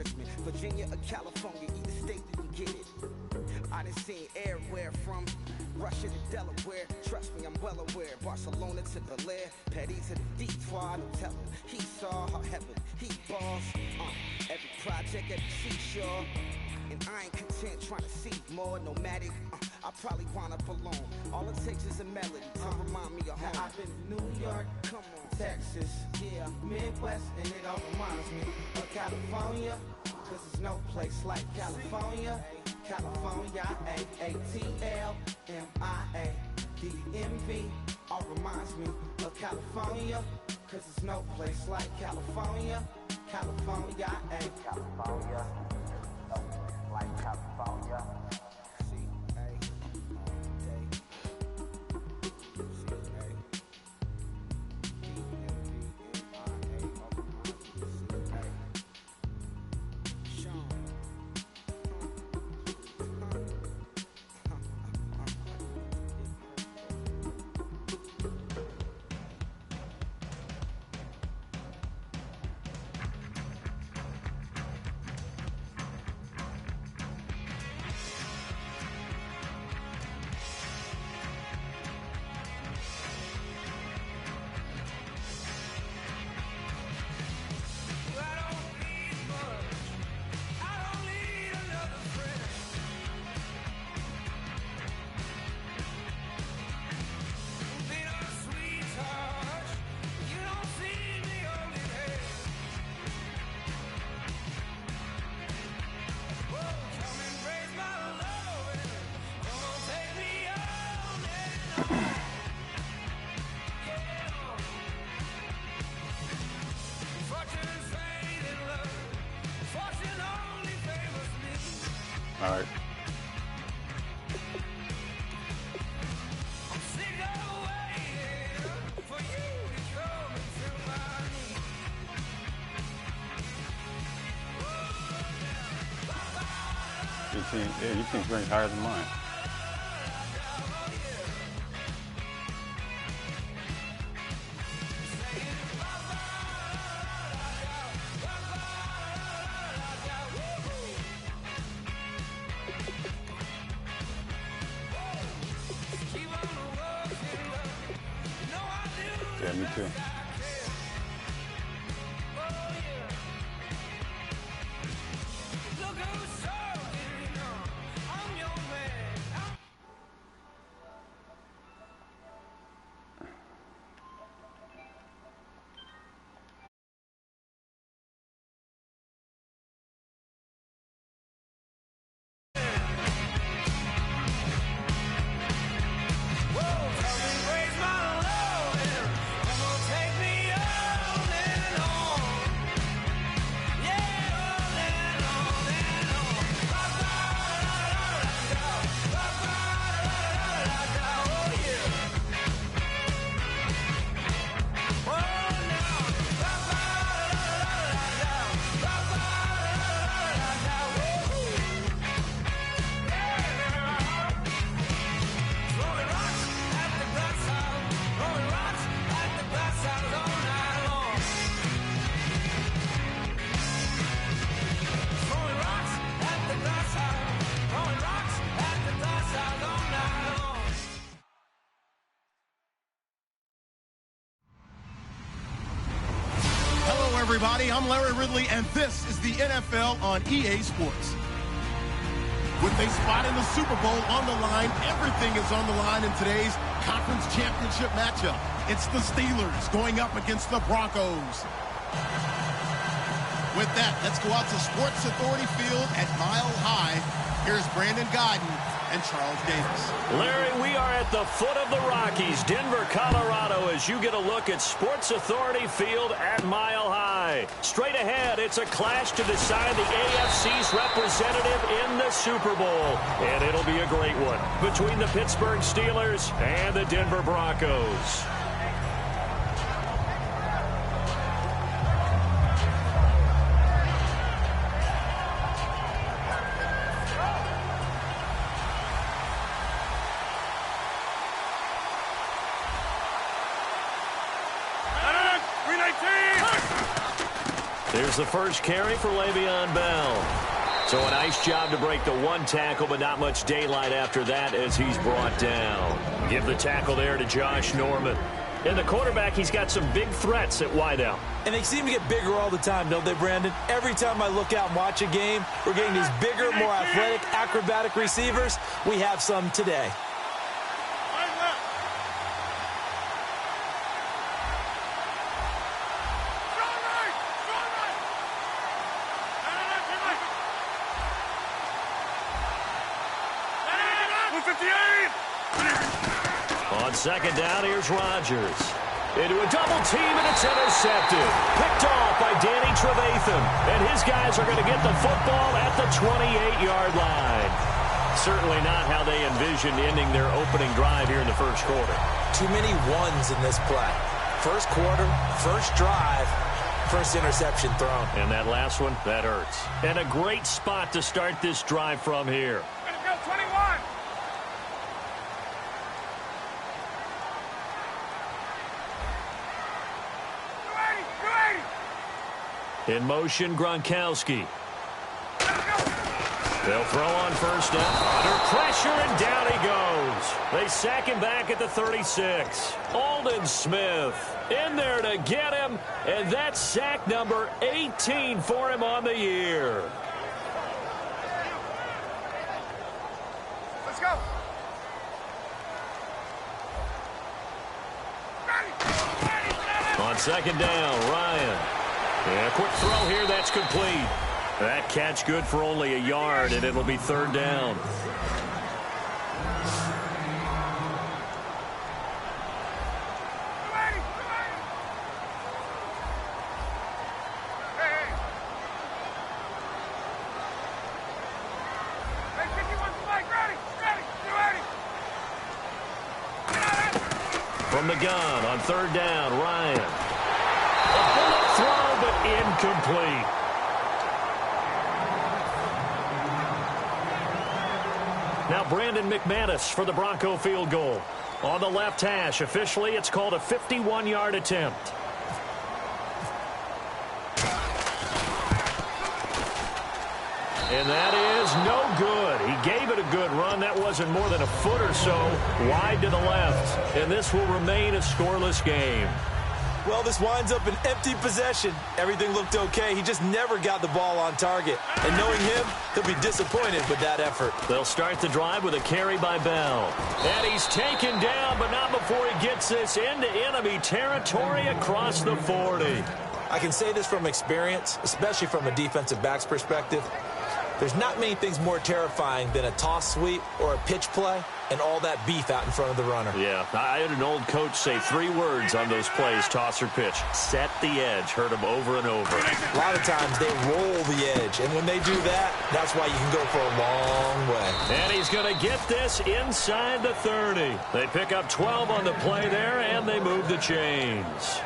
Christmas. Virginia or California, either state you can get it. I done seen everywhere from Russia to Delaware. Trust me, I'm well aware. Barcelona to Bel-Air, Petty to the Detroit. Don't tell him he saw how heaven he balls. Every project at the seashore. And I ain't content trying to see more nomadic. I probably wind up alone. All it takes is a melody to remind me of home. I've been to New York, come on, Texas, yeah, Midwest, and it all reminds me of California. Cause there's no place like California. California, A-A-T-L-M-I-A-D-M-V. All reminds me of California. Cause there's no place like California. California, California. No place like California. All right. Your team's ranked higher than mine. Yeah, me too. Everybody, I'm Larry Ridley, and this is the NFL on EA Sports. With a spot in the Super Bowl on the line, everything is on the line in today's conference championship matchup. It's the Steelers going up against the Broncos. With that, let's go out to Sports Authority Field at Mile High. Here's Brandon Godden and Charles Davis. Larry, we are at the foot of the Rockies, Denver, Colorado, as you get a look at Sports Authority Field at Mile High. Straight ahead, it's a clash to decide the AFC's representative in the Super Bowl. And it'll be a great one between the Pittsburgh Steelers and the Denver Broncos. There's There's the first carry for Le'Veon Bell. So a nice job to break the one tackle, but not much daylight after that as he's brought down. Give the tackle there to Josh Norman. And the quarterback, he's got some big threats at wideout. And they seem to get bigger all the time, don't they, Brandon? Every time I look out and watch a game, we're getting these bigger, more athletic, acrobatic receivers. We have some today. On second down, here's Rodgers. Into a double team, and it's intercepted. Picked off by Danny Trevathan. And his guys are going to get the football at the 28-yard line. Certainly not how they envisioned ending their opening drive here in the first quarter. Too many ones in this play. First quarter, first drive, first interception thrown. And that last one, that hurts. And a great spot to start this drive from here. Let's go, 21. In motion, Gronkowski. They'll throw on first down. Under pressure, and down he goes. They sack him back at the 36. Aldon Smith in there to get him, and that's sack number 18 for him on the year. Let's go. On second down, Ryan. Yeah, quick throw here, that's complete. That catch good for only a yard, and it'll be third down. From the gun on third down, Ryan. A bullet throw, but incomplete. Now Brandon McManus for the Bronco field goal. On the left hash, officially it's called a 51-yard attempt. And that is no good. He gave it a good run. That wasn't more than a foot or so wide to the left. And this will remain a scoreless game. Well, this winds up an empty possession. Everything looked okay. He just never got the ball on target. And knowing him, he'll be disappointed with that effort. They'll start the drive with a carry by Bell. And he's taken down, but not before he gets this into enemy territory across the 40. I can say this from experience, especially from a defensive back's perspective. There's not many things more terrifying than a toss sweep or a pitch play and all that beef out in front of the runner. Yeah, I had an old coach say 3 words on those plays, toss or pitch. Set the edge. Heard him over and over. A lot of times they roll the edge, and when they do that, that's why you can go for a long way. And he's going to get this inside the 30. They pick up 12 on the play there, and they move the chains.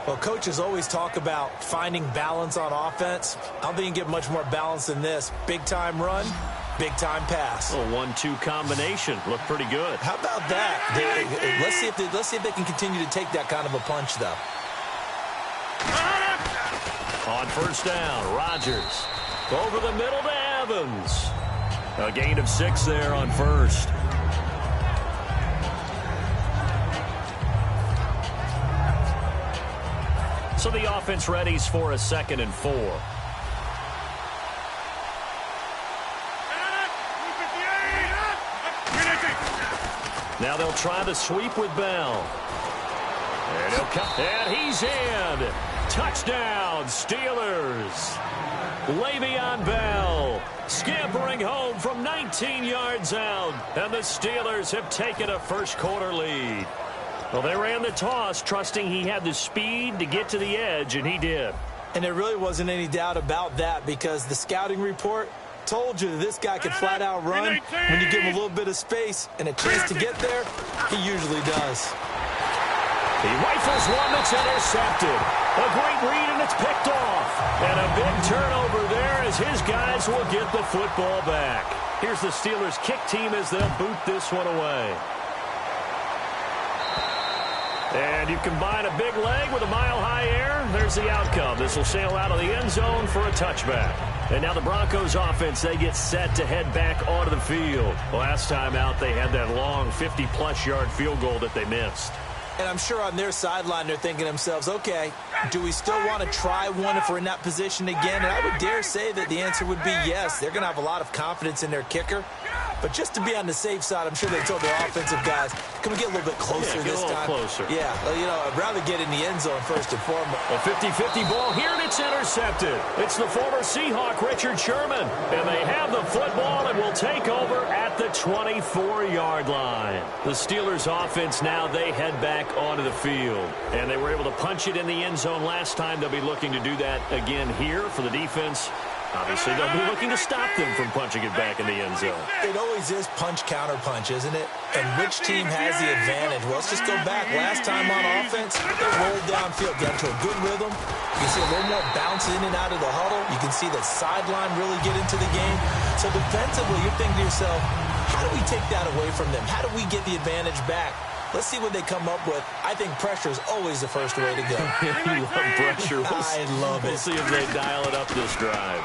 Well, coaches always talk about finding balance on offense. I don't think you can get much more balance than this. Big-time run, big-time pass. A 1-2 combination. Looked pretty good. How about that? Let's see if they can continue to take that kind of a punch, though. On first down, Rodgers. Over the middle to Evans. A gain of 6 there on first. So the offense readies for a 2nd and 4. Now they'll try the sweep with Bell. And he'll cut. And he's in. Touchdown, Steelers. Le'Veon Bell scampering home from 19 yards out. And the Steelers have taken a first quarter lead. Well, they ran the toss, trusting he had the speed to get to the edge, and he did. And there really wasn't any doubt about that because the scouting report told you that this guy could flat out run. When you give him a little bit of space and a chance to get there, he usually does. He rifles one that's intercepted. A great read, and it's picked off. And a big turnover there as his guys will get the football back. Here's the Steelers kick team as they'll boot this one away. And you combine a big leg with a mile-high air, there's the outcome. This will sail out of the end zone for a touchback. And now the Broncos offense, they get set to head back onto the field. Last time out, they had that long 50-plus yard field goal that they missed. And I'm sure on their sideline they're thinking to themselves, okay, do we still want to try one if we're in that position again? And I would dare say that the answer would be yes. They're going to have a lot of confidence in their kicker. But just to be on the safe side, I'm sure they told their offensive guys, can we get a little bit closer this time? Closer. Yeah, you know, I'd rather get in the end zone first and foremost. A 50-50 ball here, and it's intercepted. It's the former Seahawk, Richard Sherman. And they have the football and will take over at the 24-yard line. The Steelers offense now, they head back onto the field. And they were able to punch it in the end zone last time. They'll be looking to do that again here for the defense. Obviously, they'll be looking to stop them from punching it back in the end zone. It always is punch-counter-punch, isn't it? And which team has the advantage? Well, let's just go back. Last time on offense, they rolled downfield, got to a good rhythm. You can see a little more bounce in and out of the huddle. You can see the sideline really get into the game. So defensively, you're thinking to yourself, how do we take that away from them? How do we get the advantage back? Let's see what they come up with. I think pressure is always the first way to go. You love pressure. I love it. We'll see if they dial it up this drive.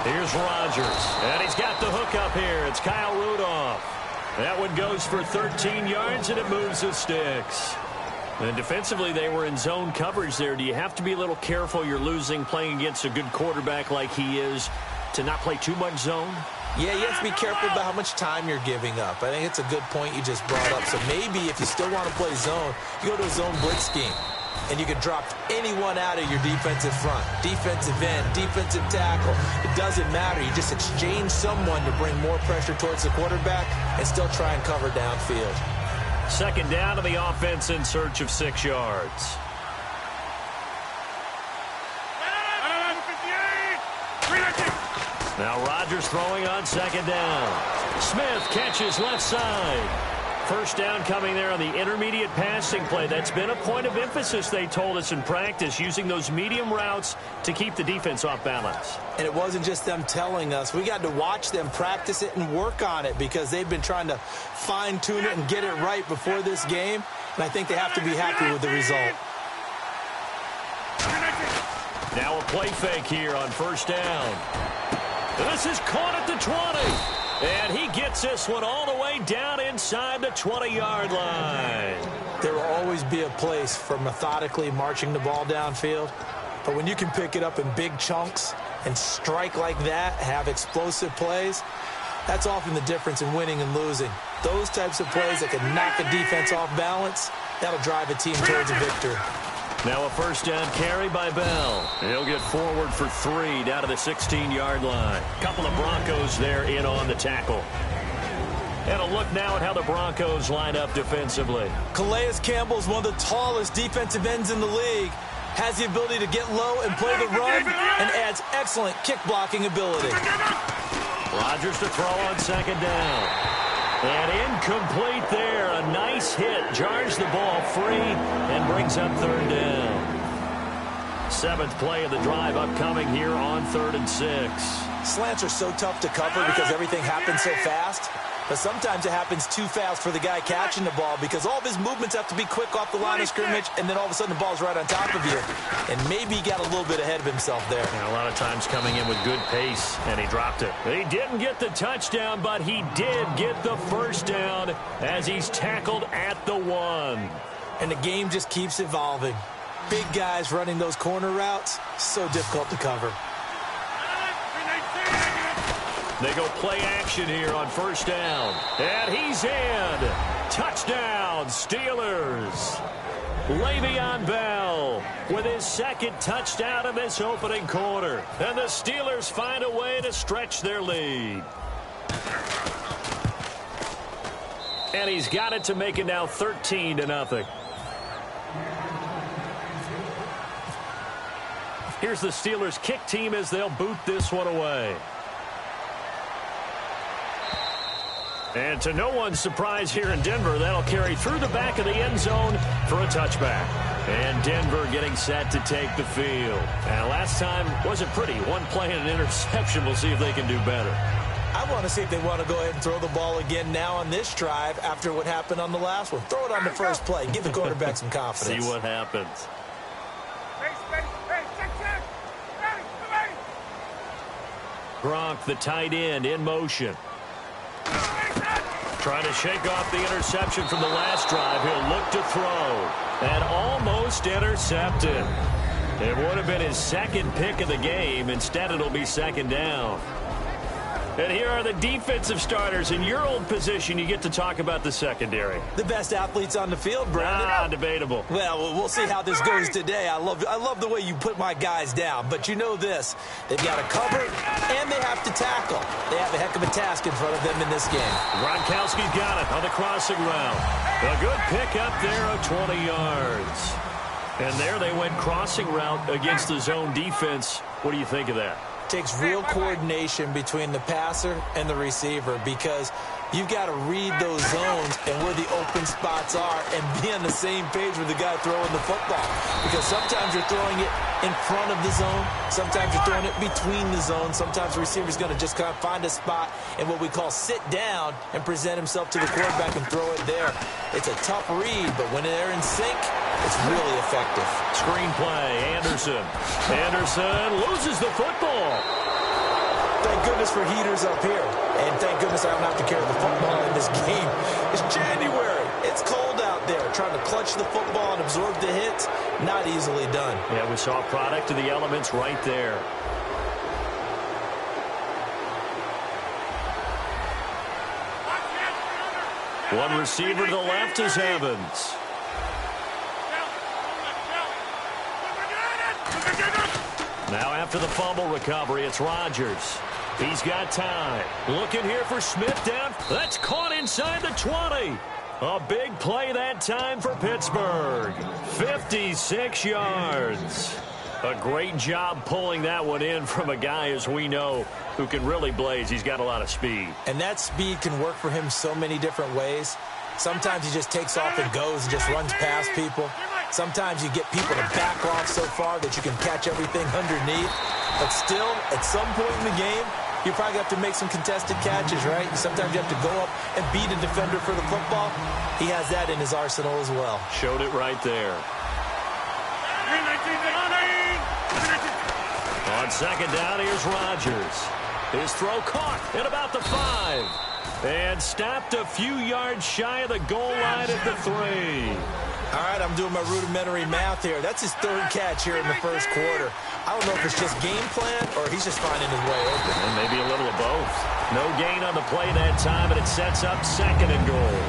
Here's Rodgers, and he's got the hook up here. It's Kyle Rudolph. That one goes for 13 yards, and it moves the sticks. And defensively, they were in zone coverage there. Do you have to be a little careful? You're losing playing against a good quarterback like he is to not play too much zone? Yeah, you have to be careful about how much time you're giving up. I think it's a good point you just brought up. So maybe if you still want to play zone, you go to a zone blitz scheme. And you can drop anyone out of your defensive front. Defensive end, defensive tackle. It doesn't matter. You just exchange someone to bring more pressure towards the quarterback and still try and cover downfield. Second down to the offense in search of 6 yards. Now Rodgers throwing on second down. Smith catches left side. First down coming there on the intermediate passing play. That's been a point of emphasis, they told us in practice, using those medium routes to keep the defense off balance. And it wasn't just them telling us. We got to watch them practice it and work on it because they've been trying to fine-tune it and get it right before this game. And I think they have to be happy with the result. Now a play fake here on first down. This is caught at the 20. And he gets this one all the way down inside the 20-yard line. There will always be a place for methodically marching the ball downfield. But when you can pick it up in big chunks and strike like that, have explosive plays, that's often the difference in winning and losing. Those types of plays that can knock a defense off balance, that'll drive a team towards a victory. Now a first down carry by Bell. He'll get forward for 3 down to the 16-yard line. Couple of Broncos there in on the tackle. And a look now at how the Broncos line up defensively. Calais Campbell's one of the tallest defensive ends in the league. Has the ability to get low and play the run and adds excellent kick blocking ability. Rodgers to throw on second down. And incomplete there. A nice hit. Jars the ball free and brings up third down. 7th play of the drive upcoming here on 3rd and 6. Slants are so tough to cover because everything happens so fast. But sometimes it happens too fast for the guy catching the ball because all of his movements have to be quick off the line of scrimmage, and then all of a sudden the ball's right on top of you. And maybe he got a little bit ahead of himself there. And a lot of times coming in with good pace, and he dropped it. He didn't get the touchdown, but he did get the first down as he's tackled at the 1. And the game just keeps evolving. Big guys running those corner routes, so difficult to cover. They go play action here on first down. And he's in. Touchdown, Steelers. Le'Veon Bell with his 2nd touchdown of this opening quarter. And the Steelers find a way to stretch their lead. And he's got it to make it now 13-0. Here's the Steelers kick team as they'll boot this one away. And to no one's surprise here in Denver, that'll carry through the back of the end zone for a touchback. And Denver getting set to take the field. And last time wasn't pretty. One play and an interception. We'll see if they can do better. I want to see if they want to go ahead and throw the ball again now on this drive after what happened on the last one. Throw it on the first play. Give the quarterback some confidence. See what happens. Gronk, the tight end, in motion. Trying to shake off the interception from the last drive. He'll look to throw. And almost intercepted. It would have been his second pick of the game. Instead, it'll be second down. And here are the defensive starters. In your old position, you get to talk about the secondary. The best athletes on the field, Brandon. Debatable. Well, we'll see how this goes today. I love the way you put my guys down. But you know this. They've got to cover, and they have to tackle. They have a heck of a task in front of them in this game. Gronkowski's got it on the crossing route. A good pick up there of 20 yards. And there they went crossing route against the zone defense. What do you think of that? Takes real coordination between the passer and the receiver because you've got to read those zones and where the open spots are and be on the same page with the guy throwing the football. Because sometimes you're throwing it in front of the zone. Sometimes you're throwing it between the zones. Sometimes the receiver's going to just kind of find a spot and what we call sit down and present himself to the quarterback and throw it there. It's a tough read, but when they're in sync, it's really effective. Screenplay, Anderson. Anderson loses the football. Thank goodness for heaters up here. And thank goodness I don't have to carry the football in this game. It's January. It's cold out there. Trying to clutch the football and absorb the hits, not easily done. Yeah, we saw a product of the elements right there. One receiver to the left is Evans. Now after the fumble recovery, it's Rodgers. He's got time. Looking here for Smith down. That's caught inside the 20. A big play that time for Pittsburgh. 56 yards. A great job pulling that one in from a guy, as we know, who can really blaze. He's got a lot of speed. And that speed can work for him so many different ways. Sometimes he just takes off and goes and just runs past people. Sometimes you get people to back off so far that you can catch everything underneath. But still, at some point in the game, you probably have to make some contested catches, right? Sometimes you have to go up and beat a defender for the football. He has that in his arsenal as well. Showed it right there. On second down, here's Rodgers. His throw caught at about the 5. And stopped a few yards shy of the goal line at the 3. All right, I'm doing my rudimentary math here. That's his third catch here in the first quarter. I don't know if it's just game plan or he's just finding his way open. And maybe a little of both. No gain on the play that time, and it sets up second and goal.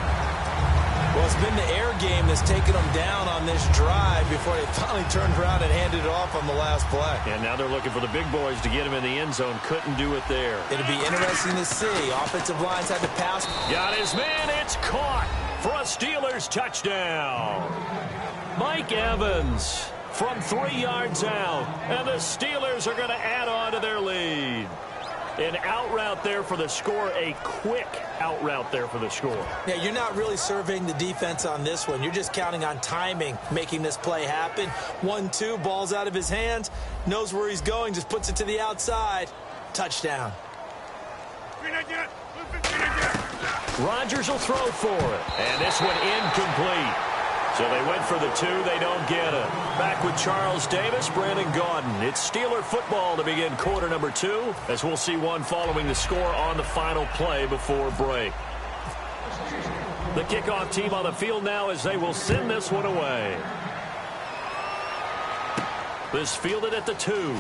Well, it's been the air game that's taken them down on this drive before they finally turned around and handed it off on the last play. And now they're looking for the big boys to get him in the end zone. Couldn't do it there. It'll be interesting to see. Offensive lines had to pass. Got his man. It's caught for a Steelers touchdown. Mike Evans from 3 yards out. And the Steelers are going to add on to their lead. An out route there for the score, a quick out route there for the score. Yeah, you're not really surveying the defense on this one. You're just counting on timing, making this play happen. 1-2, ball's out of his hands, knows where he's going, just puts it to the outside. Touchdown. Rodgers will throw for it, and this one incomplete. So they went for the 2, they don't get it. Back with Charles Davis, Brandon Gaudin. It's Steeler football to begin quarter number 2, as we'll see one following the score on the final play before break. The kickoff team on the field now as they will send this one away. This fielded at the 2.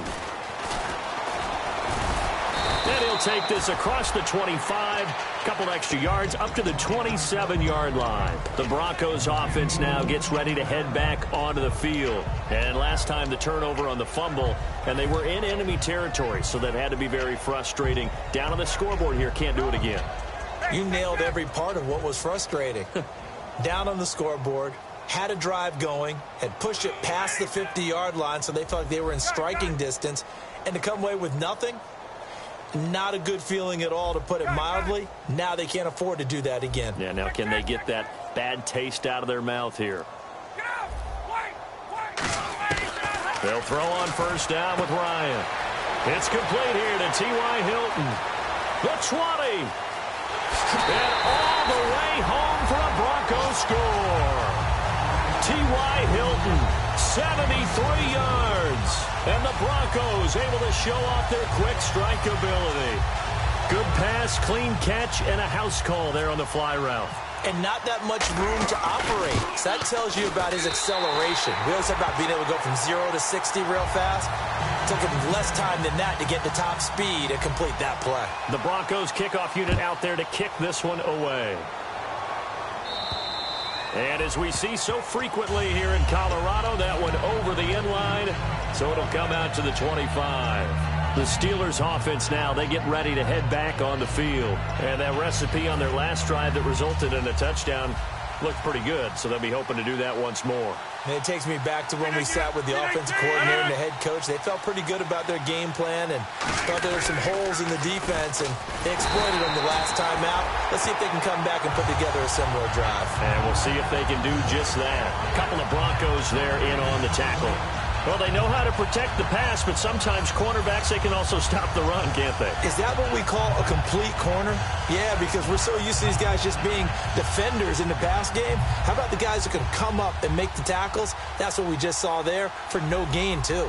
And he'll take this across the 25, couple extra yards up to the 27-yard line. The Broncos offense now gets ready to head back onto the field. And last time the turnover on the fumble, and they were in enemy territory, so that had to be very frustrating. Down on the scoreboard here, can't do it again. You nailed every part of what was frustrating. Down on the scoreboard, had a drive going, had pushed it past the 50-yard line, so they felt like they were in striking distance, and to come away with nothing, not a good feeling at all, to put it mildly. Now they can't afford to do that again. Yeah, now can they get that bad taste out of their mouth here? They'll throw on first down with Ryan. It's complete here to T.Y. Hilton. the 20. And all the way home for a Broncos score. T.Y. Hilton, 73 yards. And the Broncos able to show off their quick strike ability. Good pass, clean catch, and a house call there on the fly route. And not that much room to operate. So that tells you about his acceleration. We always talk about being able to go from 0 to 60 real fast. It took him less time than that to get to top speed and complete that play. The Broncos kickoff unit out there to kick this one away. And as we see so frequently here in Colorado, that one over the end line. So it'll come out to the 25. The Steelers offense now, they get ready to head back on the field. And that recipe on their last drive that resulted in a touchdown looked pretty good, so they'll be hoping to do that once more. And it takes me back to when we sat with the offensive coordinator and the head coach. They felt pretty good about their game plan and thought there were some holes in the defense, and they exploited them the last time out. Let's see if they can come back and put together a similar drive. And we'll see if they can do just that. A couple of Broncos there in on the tackle. Well, they know how to protect the pass, but sometimes cornerbacks, they can also stop the run, can't they? Is that what we call a complete corner? Yeah, because we're so used to these guys just being defenders in the pass game. How about the guys who can come up and make the tackles? That's what we just saw there for no gain, too.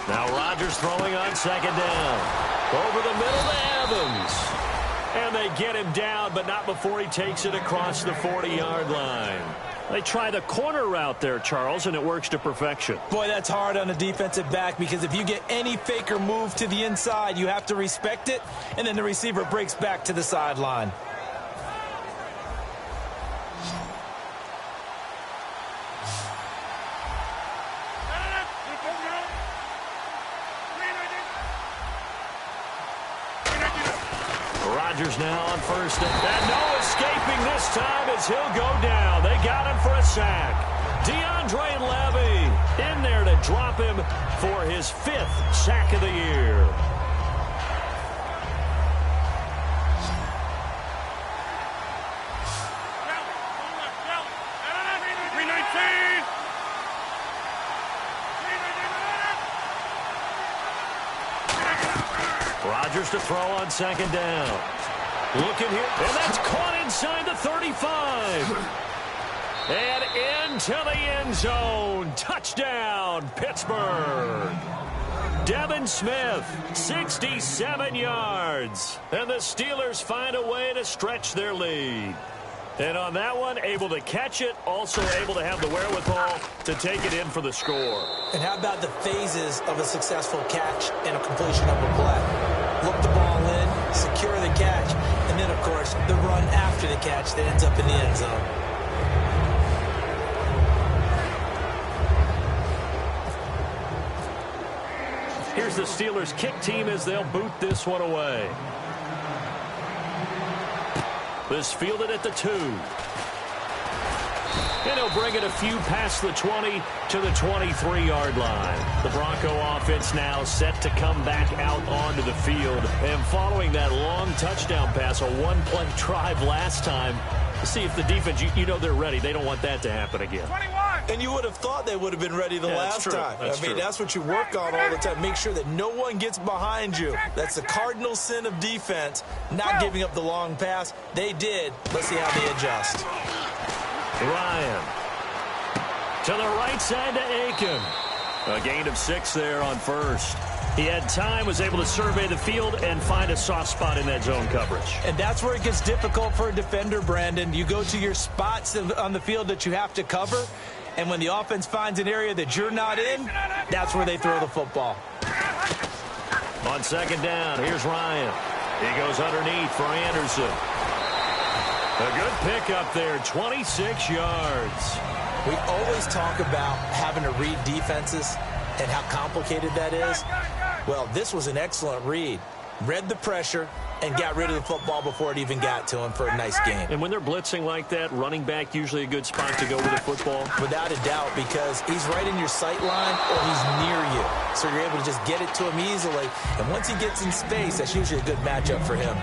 Now Rodgers throwing on second down. Over the middle to Evans. And they get him down, but not before he takes it across the 40-yard line. They try the corner route there, Charles, and it works to perfection. Boy, that's hard on a defensive back, because if you get any fake or move to the inside, you have to respect it, and then the receiver breaks back to the sideline. Rodgers now on first and no escaping this time as he'll go down. They got him for a sack. DeAndre Levy in there to drop him for his 5th sack of the year. Rodgers to throw on second down. Looking here, and that's caught inside the 35. And into the end zone. Touchdown, Pittsburgh. Devin Smith, 67 yards. And the Steelers find a way to stretch their lead. And on that one, able to catch it, also able to have the wherewithal to take it in for the score. And how about the phases of a successful catch and a completion of a play? Look the ball in, secure the catch, and then, of course, the run after the catch that ends up in the end zone. Here's the Steelers kick team as they'll boot this one away. This fielded at the 2. And he'll bring it a few past the 20 to the 23-yard line. The Bronco offense now set to come back out onto the field. And following that long touchdown pass, a one-play drive last time, to see if the defense, you know they're ready. They don't want that to happen again. 21. And you would have thought they would have been ready the last time. That's what you work on all the time. Make sure that no one gets behind you. That's the cardinal sin of defense, not giving up the long pass. They did. Let's see how they adjust. Ryan to the right side to Aiken. A gain of 6 there on first. He had time, was able to survey the field and find a soft spot in that zone coverage. And that's where it gets difficult for a defender, Brandon. You go to your spots on the field that you have to cover, and when the offense finds an area that you're not in, that's where they throw the football. On second down, here's Ryan. He goes underneath for Anderson. A good pickup there, 26 yards. We always talk about having to read defenses and how complicated that is. Well, this was an excellent read. Read the pressure and got rid of the football before it even got to him for a nice gain. And when they're blitzing like that, running back usually a good spot to go with the football? Without a doubt, because he's right in your sight line or he's near you. So you're able to just get it to him easily. And once he gets in space, that's usually a good matchup for him.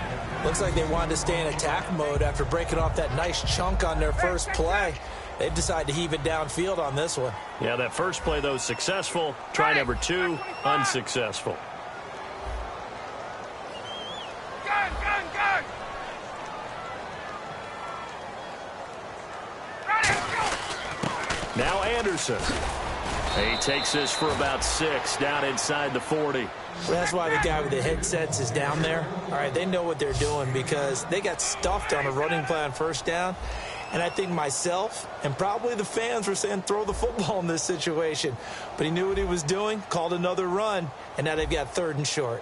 Looks like they wanted to stay in attack mode after breaking off that nice chunk on their first play. They've decided to heave it downfield on this one. Yeah, that first play, though, successful. Try number 2, unsuccessful. Now Anderson. He takes this for about 6 down inside the 40. Well, that's why the guy with the headsets is down there. All right, they know what they're doing because they got stuffed on a running play on first down. And I think myself and probably the fans were saying throw the football in this situation. But he knew what he was doing, called another run, and now they've got 3rd and short.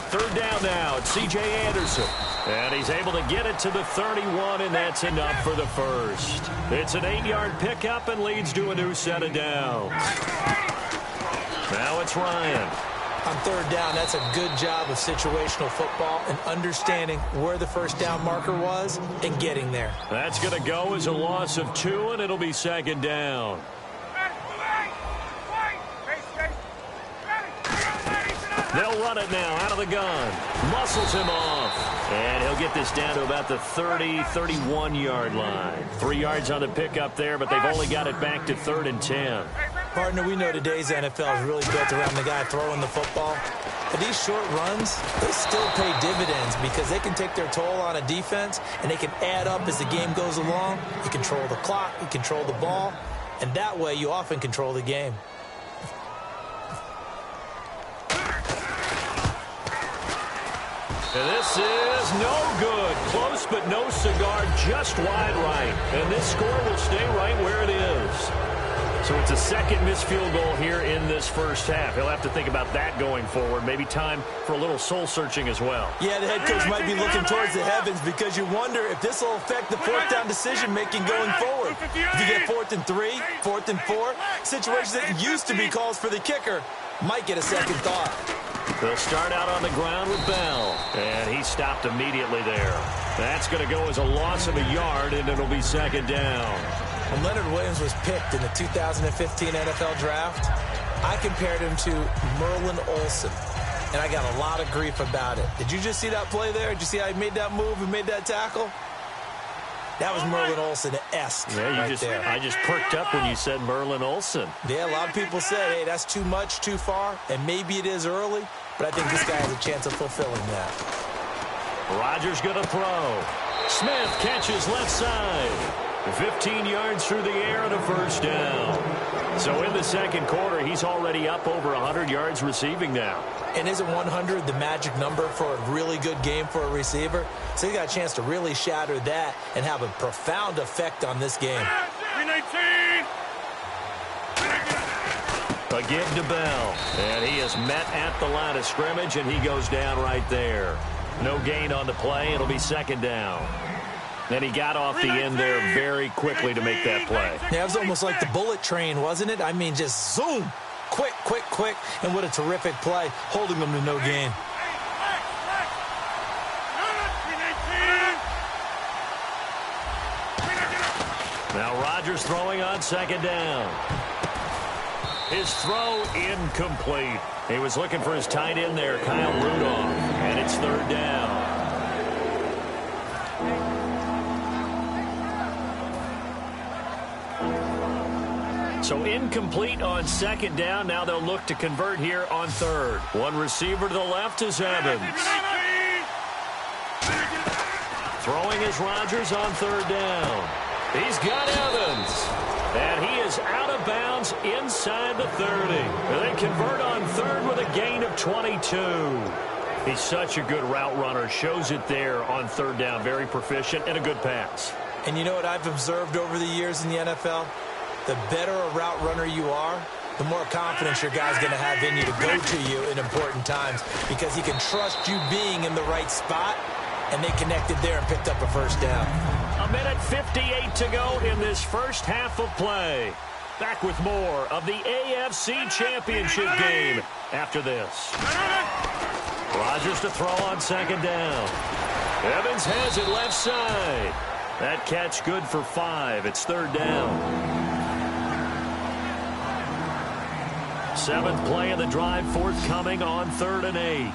Third down now. It's C.J. Anderson. And he's able to get it to the 31, and that's enough for the first. It's an 8-yard pickup and leads to a new set of downs. Now it's Ryan. On 3rd down, that's a good job of situational football and understanding where the first down marker was and getting there. That's going to go as a loss of 2, and it'll be 2nd down. They'll run it now out of the gun. Muscles him off. And he'll get this down to about the 30, 31-yard line. 3 yards on the pickup there, but they've only got it back to 3rd and 10. Partner, we know today's NFL is really built around the guy throwing the football. But these short runs, they still pay dividends because they can take their toll on a defense and they can add up as the game goes along. You control the clock, you control the ball, and that way you often control the game. And this is no good. Close but no cigar, just wide right. And this score will stay right where it is. So it's a second missed field goal here in this first half. He'll have to think about that going forward. Maybe time for a little soul-searching as well. Yeah, the head coach might be looking towards the heavens because you wonder if this will affect the 4th down decision-making going forward. If you get 4th and 3, 4th and 4, situations that used to be calls for the kicker might get a second thought. They'll start out on the ground with Bell, and he stopped immediately there. That's going to go as a loss of a yard, and it'll be 2nd down. When Leonard Williams was picked in the 2015 NFL Draft, I compared him to Merlin Olsen, and I got a lot of grief about it. Did you just see that play there? Did you see how he made that move and made that tackle? That was Merlin Olsen-esque there. I just perked up when you said Merlin Olsen. Yeah, a lot of people said, hey, that's too much, too far, and maybe it is early, but I think this guy has a chance of fulfilling that. Rodgers going to throw. Smith catches left side. 15 yards through the air and a first down. So in the second quarter, he's already up over 100 yards receiving now. And isn't 100 the magic number for a really good game for a receiver? So he got a chance to really shatter that and have a profound effect on this game. Again to Bell. And he is met at the line of scrimmage, and he goes down right there. No gain on the play. It'll be 2nd down. Then he got off the end there very quickly to make that play. Yeah, it was almost like the bullet train, wasn't it? I mean, just zoom. Quick, quick, quick. And what a terrific play, holding them to no gain. Now Rodgers throwing on 2nd down. His throw incomplete. He was looking for his tight end there, Kyle Rudolph. And it's 3rd down. So incomplete on 2nd down. Now they'll look to convert here on 3rd. One receiver to the left is Evans. Throwing is Rodgers on 3rd down. He's got Evans. And he is out of bounds inside the 30. And they convert on 3rd with a gain of 22. He's such a good route runner. Shows it there on 3rd down. Very proficient and a good pass. And you know what I've observed over the years in the NFL? The better a route runner you are, the more confidence your guy's going to have in you to go to you in important times because he can trust you being in the right spot, and they connected there and picked up a first down. A minute 58 to go in this first half of play. Back with more of the AFC Championship game after this. Rodgers to throw on 2nd down. Evans has it left side. That catch good for 5. It's 3rd down. 7th play of the drive forthcoming on 3rd and 8.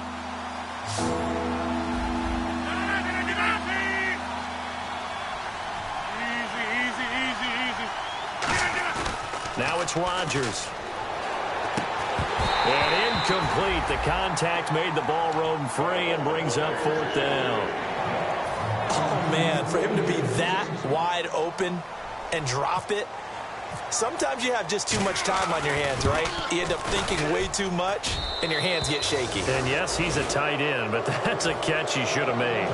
Now it's Rodgers. And incomplete. The contact made the ball roam free and brings up 4th down. Oh, man, for him to be that wide open and drop it. Sometimes you have just too much time on your hands, right? You end up thinking way too much, and your hands get shaky. And yes, he's a tight end, but that's a catch he should have made.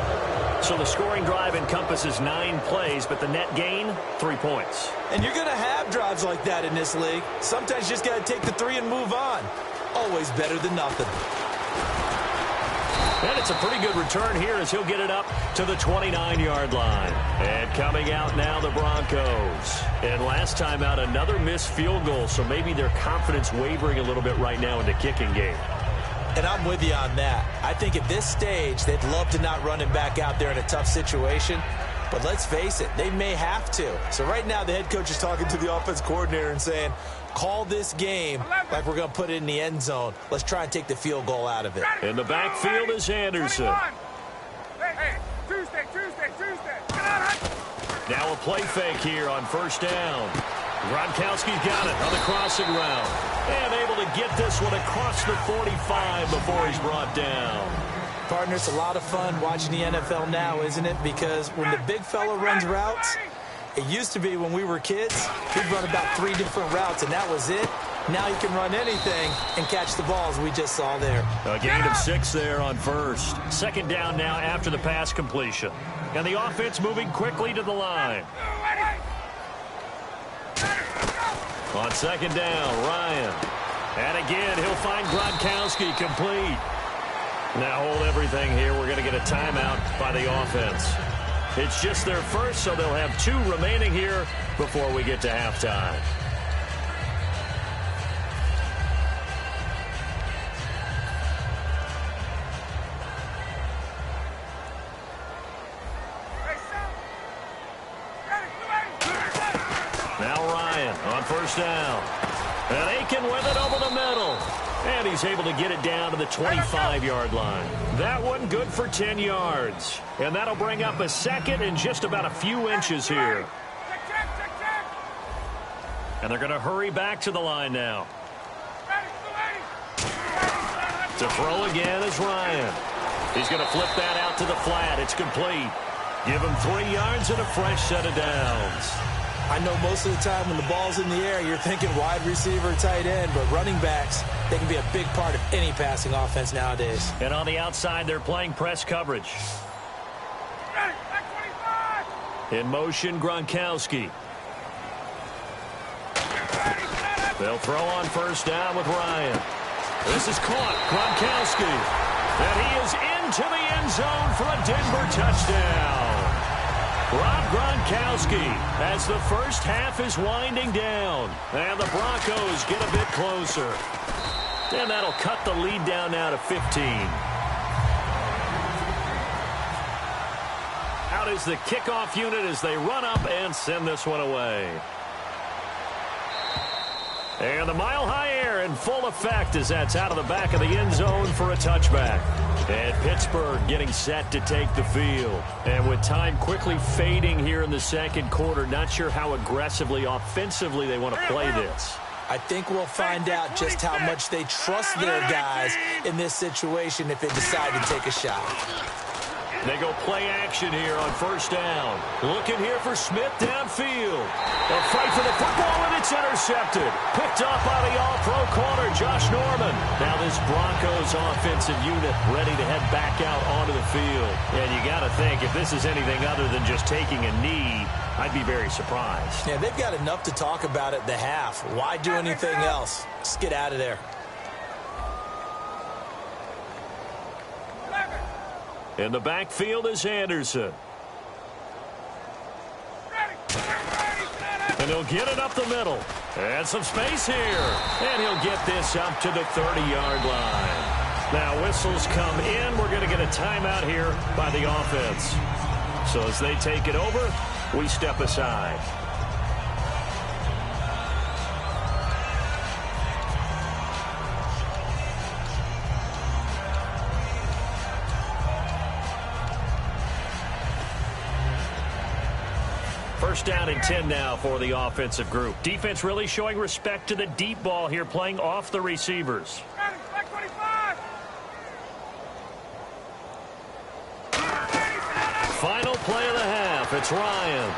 So the scoring drive encompasses 9 plays, but the net gain, 3 points. And you're going to have drives like that in this league. Sometimes you just got to take the 3 and move on. Always better than nothing. And it's a pretty good return here as he'll get it up to the 29-yard line. And coming out now, the Broncos. And last time out, another missed field goal, so maybe their confidence wavering a little bit right now in the kicking game. And I'm with you on that. I think at this stage, they'd love to not run him back out there in a tough situation. But let's face it, they may have to. So right now, the head coach is talking to the offense coordinator and saying, call this game like we're going to put it in the end zone. Let's try and take the field goal out of it. In the backfield is Anderson. Hey, Tuesday. Now a play fake here on 1st down. Gronkowski's got it on the crossing route. And able to get this one across the 45 before he's brought down. Partner, it's a lot of fun watching the NFL now, isn't it? Because when the big fella runs routes, it used to be when we were kids, he'd run about 3 different routes, and that was it. Now he can run anything and catch the balls we just saw there. A gain of 6 there on 1st. 2nd down now after the pass completion. And the offense moving quickly to the line. On 2nd down, Ryan. And again, he'll find Gronkowski complete. Now hold everything here. We're going to get a timeout by the offense. It's just their first, so they'll have 2 remaining here before we get to halftime. Now Ryan on 1st down. And Aiken with it over the middle. And he's able to get it down to the 25-yard line. That one good for 10 yards. And that'll bring up a 2nd and just about a few inches here. And they're going to hurry back to the line now. To throw again is Ryan. He's going to flip that out to the flat. It's complete. Give him 3 yards and a fresh set of downs. I know most of the time when the ball's in the air, you're thinking wide receiver, tight end, but running backs, they can be a big part of any passing offense nowadays. And on the outside, they're playing press coverage. In motion, Gronkowski. They'll throw on 1st down with Ryan. This is caught. Gronkowski. And he is into the end zone for a Denver touchdown. Rob Gronkowski as the first half is winding down. And the Broncos get a bit closer. And that'll cut the lead down now to 15. Out is the kickoff unit as they run up and send this one away. And the mile-high air in full effect as that's out of the back of the end zone for a touchback. And Pittsburgh getting set to take the field. And with time quickly fading here in the 2nd quarter, not sure how aggressively, offensively they want to play this. I think we'll find out just how much they trust their guys in this situation if they decide to take a shot. They go play action here on 1st down. Looking here for Smith downfield. They'll fight for the football, and it's intercepted. Picked up by the all-pro corner, Josh Norman. Now this Broncos offensive unit ready to head back out onto the field. And you got to think, if this is anything other than just taking a knee, I'd be very surprised. Yeah, they've got enough to talk about at the half. Why do anything else? Just get out of there. In the backfield is Anderson. And he'll get it up the middle. And some space here. And he'll get this up to the 30-yard line. Now whistles come in. We're going to get a timeout here by the offense. So as they take it over, we step aside. First down and 10 now for the offensive group. Defense really showing respect to the deep ball here, playing off the receivers. Final play of the half. It's Ryan.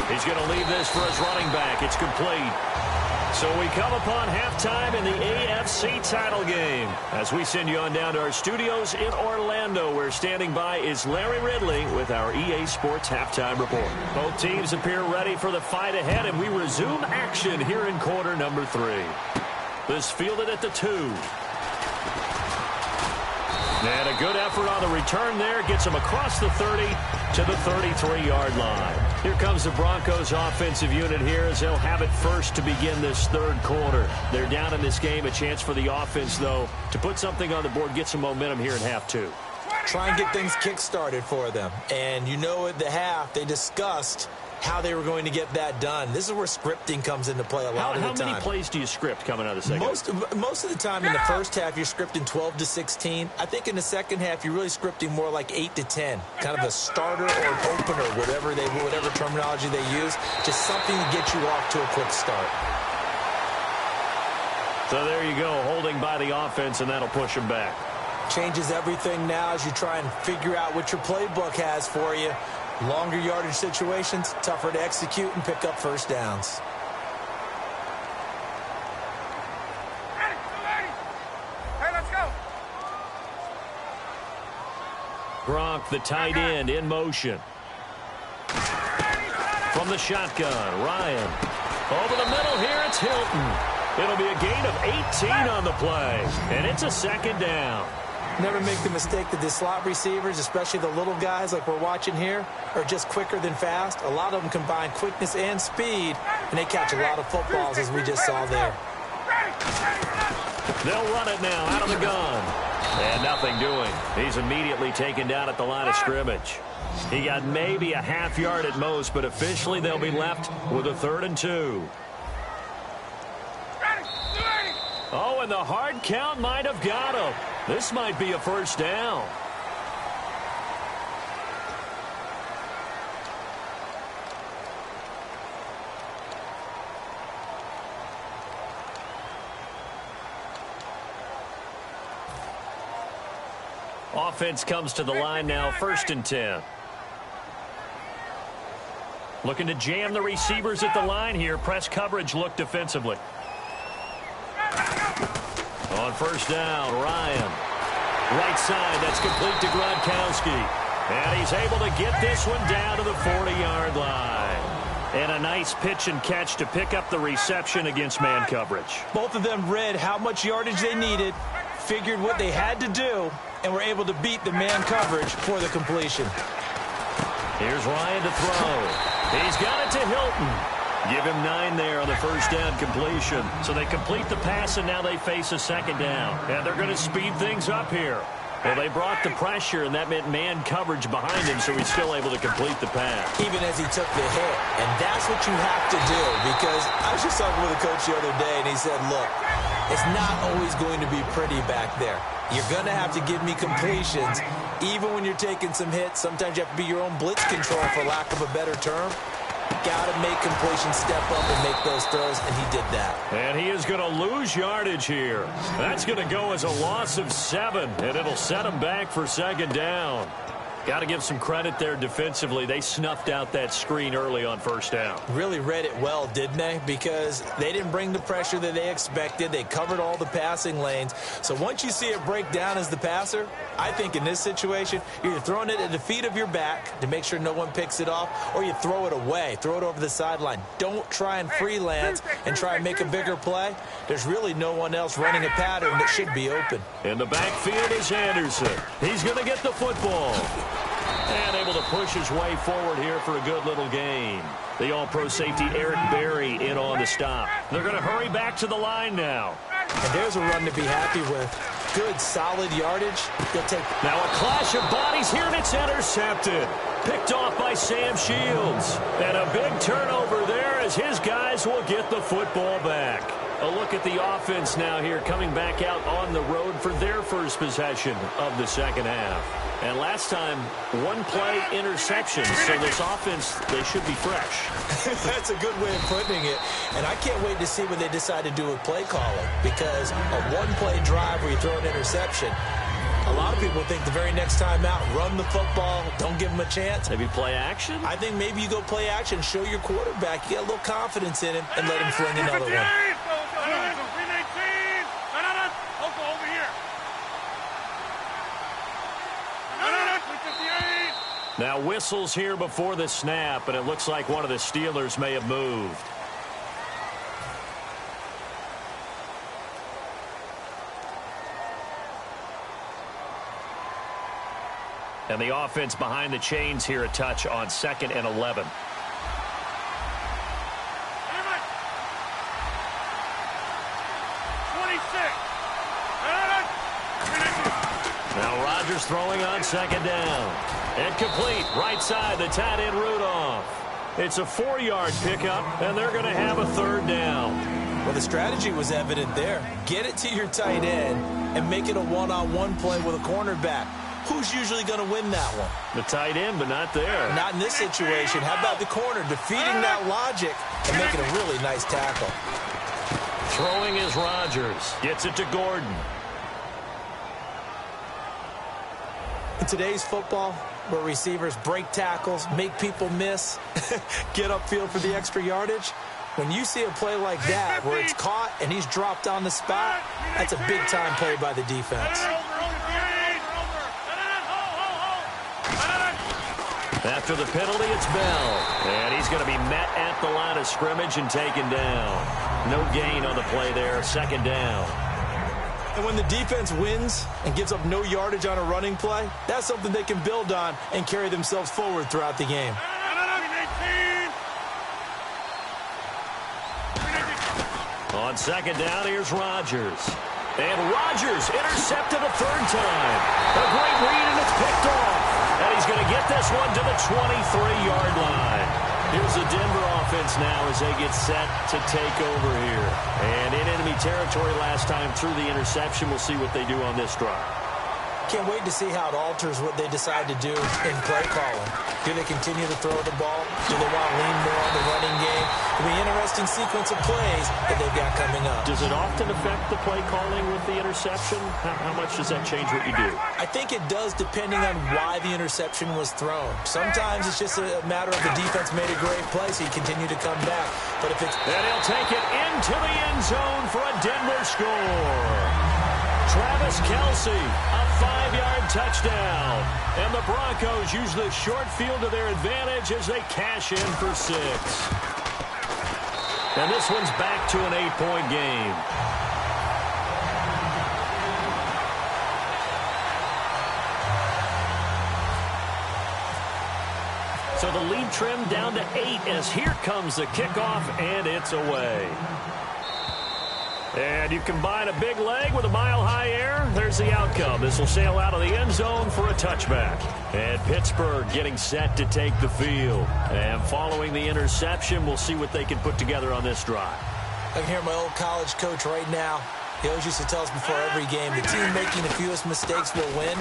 He's going to leave this for his running back. It's complete. So we come upon halftime in the AFC title game. As we send you on down to our studios in Orlando, where standing by is Larry Ridley with our EA Sports halftime report. Both teams appear ready for the fight ahead, and we resume action here in quarter number 3. This fielded at the 2. And a good effort on the return there. Gets him across the 30 to the 33-yard line. Here comes the Broncos offensive unit here as they'll have it first to begin this third quarter. They're down in this game. A chance for the offense, though, to put something on the board, get some momentum here in half 2. Try and get things kick-started for them. And you know at the half, they discussed how they were going to get that done. This is where scripting comes into play a lot of the time. How many plays do you script coming out of the second? Most of the time in the first half, you're scripting 12 to 16. I think in the second half, you're really scripting more like 8 to 10. Kind of a starter or an opener, whatever terminology they use. Just something to get you off to a quick start. So there you go, holding by the offense, and that'll push them back. Changes everything now as you try and figure out what your playbook has for you. Longer yardage situations, tougher to execute and pick up first downs. Hey, let's go. Gronk, the tight end, in motion. From the shotgun, Ryan. Over the middle here, it's Hilton. It'll be a gain of 18 on the play, and it's a second down. Never make the mistake that the slot receivers, especially the little guys like we're watching here, are just quicker than fast. A lot of them combine quickness and speed, and they catch a lot of footballs, as we just saw there. They'll run it now out of the gun. And nothing doing. He's immediately taken down at the line of scrimmage. He got maybe a half yard at most, but officially they'll be left with a 3rd and 2. Oh, and the hard count might have got him. This might be a first down. Offense comes to the line now, 1st and 10. Looking to jam the receivers at the line here. Press coverage look defensively. On first down, Ryan. Right side, that's complete to Gronkowski. And he's able to get this one down to the 40-yard line. And a nice pitch and catch to pick up the reception against man coverage. Both of them read how much yardage they needed, figured what they had to do, and were able to beat the man coverage for the completion. Here's Ryan to throw. He's got it to Hilton. Give him 9 there on the first down completion. So they complete the pass, and now they face a second down. And they're going to speed things up here. Well, they brought the pressure, and that meant man coverage behind him, so he's still able to complete the pass. Even as he took the hit. And that's what you have to do, because I was just talking with a coach the other day, and he said, look, it's not always going to be pretty back there. You're going to have to give me completions. Even when you're taking some hits, sometimes you have to be your own blitz control, for lack of a better term. Got to make completion, step up and make those throws, and he did that. And he is going to lose yardage here. That's going to go as a loss of 7, and it'll set him back for second down. Got to give some credit there defensively. They snuffed out that screen early on first down. Really read it well, didn't they? Because they didn't bring the pressure that they expected. They covered all the passing lanes. So once you see it break down as the passer, I think in this situation, you're either throwing it at the feet of your back to make sure no one picks it off, or you throw it away, throw it over the sideline. Don't try and freelance and try and make a bigger play. There's really no one else running a pattern that should be open. In the backfield is Anderson. He's going to get the football. And able to push his way forward here for a good little gain. The all-pro safety Eric Berry in on the stop. They're going to hurry back to the line now. And there's a run to be happy with. Good, solid yardage. They'll take. Now a clash of bodies here, and it's intercepted. Picked off by Sam Shields. And a big turnover there as his guys will get the football back. A look at the offense now here, coming back out on the road for their first possession of the second half. And last time, one play interception. So this offense, they should be fresh. That's a good way of putting it. And I can't wait to see what they decide to do with play calling. Because a one-play drive where you throw an interception, a lot of people think the very next time out, run the football, don't give them a chance. Maybe play action? I think maybe you go play action, show your quarterback, you get a little confidence in him, and let him fling another one. Now whistles here before the snap, and it looks like one of the Steelers may have moved. And the offense behind the chains here, a touch on 2nd and 11. Now Rodgers throwing on 2nd down. And complete, right side, the tight end Rudolph. It's a 4-yard pickup, and they're going to have a 3rd down. Well, the strategy was evident there. Get it to your tight end and make it a one-on-one play with a cornerback. Who's usually going to win that one? The tight end, but not there. Not in this situation. How about the corner defeating that logic and making a really nice tackle? Throwing is Rodgers. Gets it to Gordon. In today's football, where receivers break tackles, make people miss, get upfield for the extra yardage, when you see a play like that where it's caught and he's dropped on the spot, that's a big-time play by the defense. After the penalty, it's Bell. And he's going to be met at the line of scrimmage and taken down. No gain on the play there, 2nd down. And when the defense wins and gives up no yardage on a running play, that's something they can build on and carry themselves forward throughout the game. On 2nd down, here's Rodgers. And Rodgers intercepted a 3rd time. A great read, and it's picked off. And he's going to get this one to the 23-yard line. Here's the Denver offense now as they get set to take over here. And in enemy territory last time through the interception. We'll see what they do on this drive. Can't wait to see how it alters what they decide to do in play calling. Do they continue to throw the ball? Do they want to lean more on the running game? It'll be an interesting sequence of plays that they've got coming up. Does it often affect the play calling with the interception? How much does that change what you do? I think it does, depending on why the interception was thrown. Sometimes it's just a matter of the defense made a great play, so you continue to come back. But if it's... And he'll take it into the end zone for a Denver score. Travis Kelce, a 5-yard touchdown. And the Broncos use the short field to their advantage as they cash in for 6. And this one's back to an 8-point game. So the lead trimmed down to 8 as here comes the kickoff, and it's away. And you combine a big leg with a mile-high air, there's the outcome. This will sail out of the end zone for a touchback. And Pittsburgh getting set to take the field. And following the interception, we'll see what they can put together on this drive. I can hear my old college coach right now. He always used to tell us before every game, the team making the fewest mistakes will win.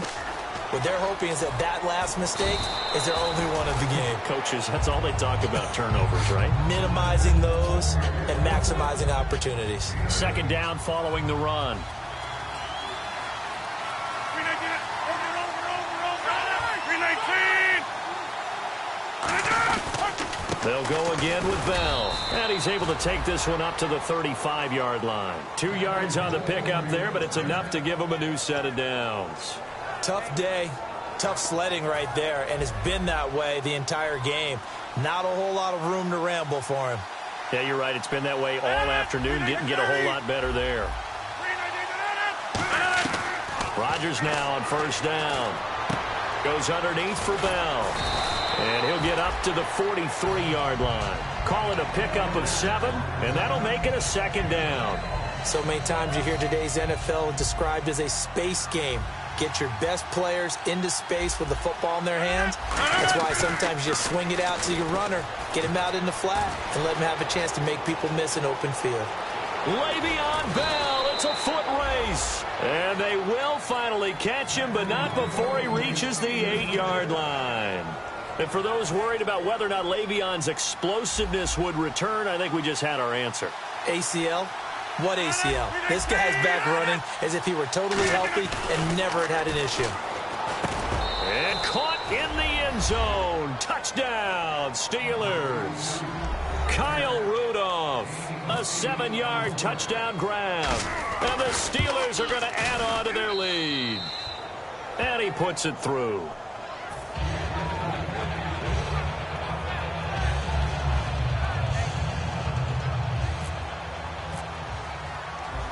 What they're hoping is that last mistake is their only one of the game. Coaches, that's all they talk about, turnovers, right? Minimizing those and maximizing opportunities. 2nd down following the run. They'll go again with Bell. And he's able to take this one up to the 35-yard line. 2 yards on the pickup there, but it's enough to give him a new set of downs. Tough day, tough sledding right there, and it's been that way the entire game. Not a whole lot of room to ramble for him. Yeah, you're right. It's been that way all afternoon. Didn't get a whole lot better there. Rodgers now on 1st down. Goes underneath for Bell. And he'll get up to the 43-yard line. Call it a pickup of 7, and that'll make it a 2nd down. So many times you hear today's NFL described as a space game. Get your best players into space with the football in their hands. That's why sometimes you just swing it out to your runner, get him out in the flat, and let him have a chance to make people miss an open field. Le'Veon Bell, it's a foot race. And they will finally catch him, but not before he reaches the 8-yard line. And for those worried about whether or not Le'Veon's explosiveness would return, I think we just had our answer. ACL? What ACL? This guy's back running as if he were totally healthy and never had an issue. And caught in the end zone. Touchdown, Steelers. Kyle Rudolph, a 7-yard touchdown grab. And the Steelers are going to add on to their lead. And he puts it through.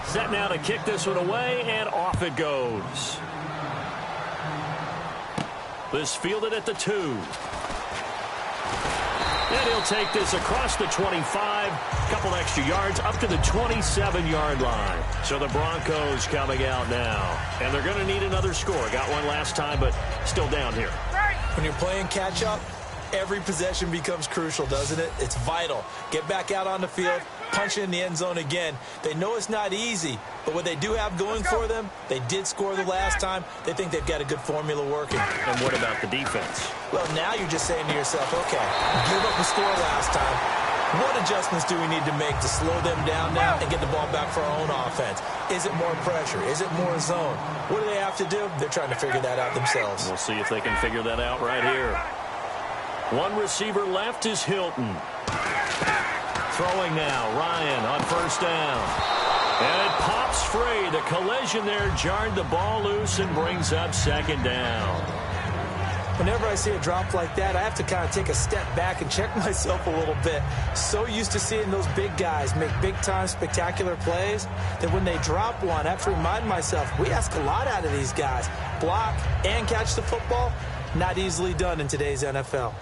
Set now to kick this one away, and off it goes. This fielded at the 2. And he'll take this across the 25, couple extra yards, up to the 27-yard line. So the Broncos coming out now. And they're going to need another score. Got one last time, but still down here. When you're playing catch-up, every possession becomes crucial, doesn't it? It's vital. Get back out on the field, punch it in the end zone again. They know it's not easy, but what they do have going for them, they did score the last time. They think they've got a good formula working. And what about the defense? Well, now you're just saying to yourself, okay, give up a score last time. What adjustments do we need to make to slow them down now and get the ball back for our own offense? Is it more pressure? Is it more zone? What do they have to do? They're trying to figure that out themselves. We'll see if they can figure that out right here. One receiver left is Hilton. Throwing now, Ryan on first down. And it pops free. The collision there jarred the ball loose and brings up second down. Whenever I see a drop like that, I have to kind of take a step back and check myself a little bit. So used to seeing those big guys make big-time spectacular plays that when they drop one, I have to remind myself, we ask a lot out of these guys. Block and catch the football, not easily done in today's NFL.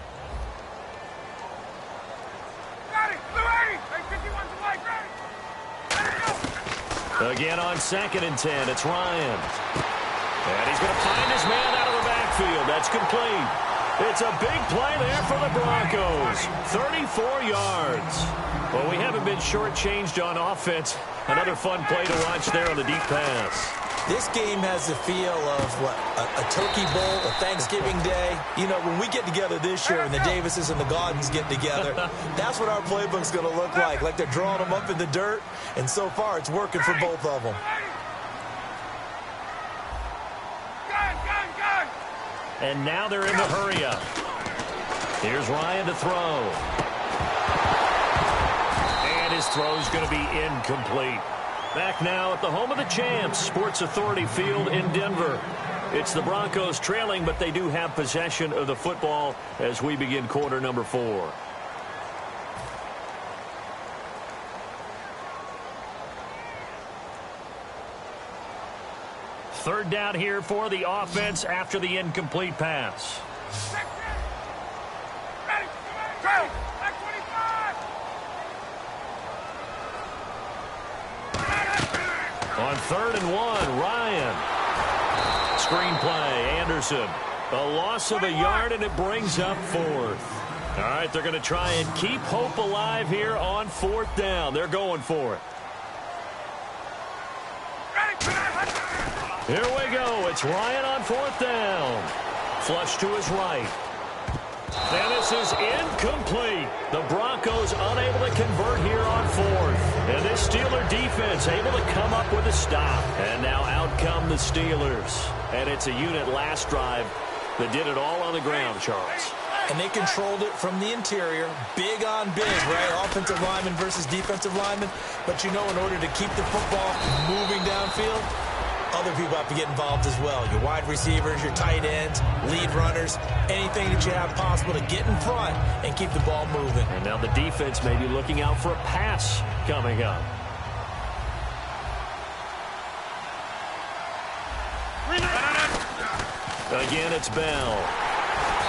Again on 2nd and 10, it's Ryan. And he's going to find his man out of the backfield. That's complete. It's a big play there for the Broncos. 34 yards. Well, we haven't been shortchanged on offense. Another fun play to watch there on the deep pass. This game has the feel of, what, a turkey bowl, a Thanksgiving day. You know, when we get together this year and the Davises and the Gaudens get together, that's what our playbook's going to look like. Like they're drawing them up in the dirt, and so far it's working for both of them. And now they're in the hurry-up. Here's Ryan to throw. And his throw's going to be incomplete. Back now at the home of the champs, Sports Authority Field in Denver. It's the Broncos trailing, but they do have possession of the football as we begin quarter number 4. Third down here for the offense after the incomplete pass. On 3rd and 1, Ryan. Screen play, Anderson. A loss of a yard, and it brings up 4th. All right, they're going to try and keep hope alive here on 4th down. They're going for it. Here we go. It's Ryan on 4th down. Flush to his right. And this is incomplete. The Broncos unable to convert here on 4th. And this Steeler defense able to come up with a stop. And now out come the Steelers. And it's a unit last drive that did it all on the ground, Charles. And they controlled it from the interior. Big on big, right? Offensive lineman versus defensive lineman. But, you know, in order to keep the football moving downfield, other people have to get involved as well. Your wide receivers, your tight ends, lead runners, anything that you have possible to get in front and keep the ball moving. And now the defense may be looking out for a pass coming up. Again, it's Bell.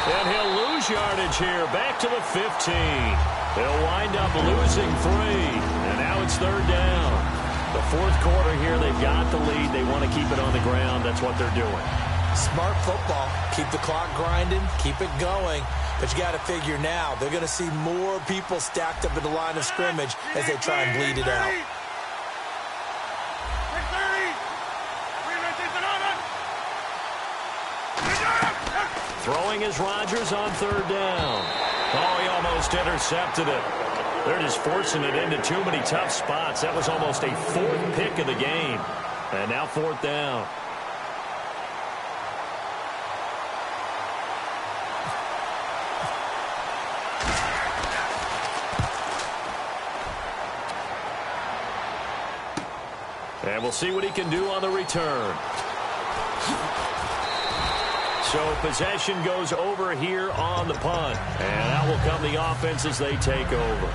And he'll lose yardage here. Back to the 15. They'll wind up losing 3. And now it's 3rd down. The 4th quarter here, they've got the lead. They want to keep it on the ground. That's what they're doing. Smart football. Keep the clock grinding. Keep it going. But you got to figure now, they're going to see more people stacked up at the line of scrimmage as they try and bleed it out. Throwing is Rodgers on third down. Oh, he almost intercepted it. They're just forcing it into too many tough spots. That was almost a fourth pick of the game. And now fourth down. And we'll see what he can do on the return. So possession goes over here on the punt. And out will come the offense as they take over.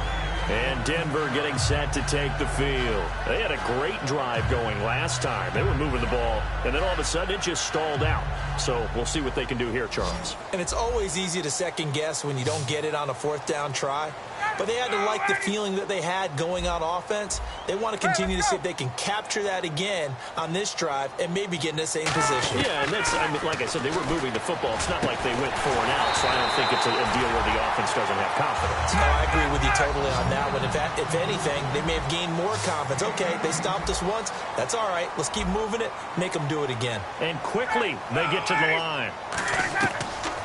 And Denver getting set to take the field. They had a great drive going last time. They were moving the ball, and then all of a sudden it just stalled out. So we'll see what they can do here, Charles. And it's always easy to second guess when you don't get it on a fourth down try. But they had to like the feeling that they had going on offense. They want to continue to see if they can capture that again on this drive and maybe get in the same position. Yeah, and that's, I mean, like I said, they were moving the football. It's not like they went 4 and out, so I don't think it's a deal where the offense doesn't have confidence. No, I agree with you totally on that one. In fact, if anything, they may have gained more confidence. Okay, they stopped us once. That's all right. Let's keep moving it. Make them do it again. And quickly, they get to the line.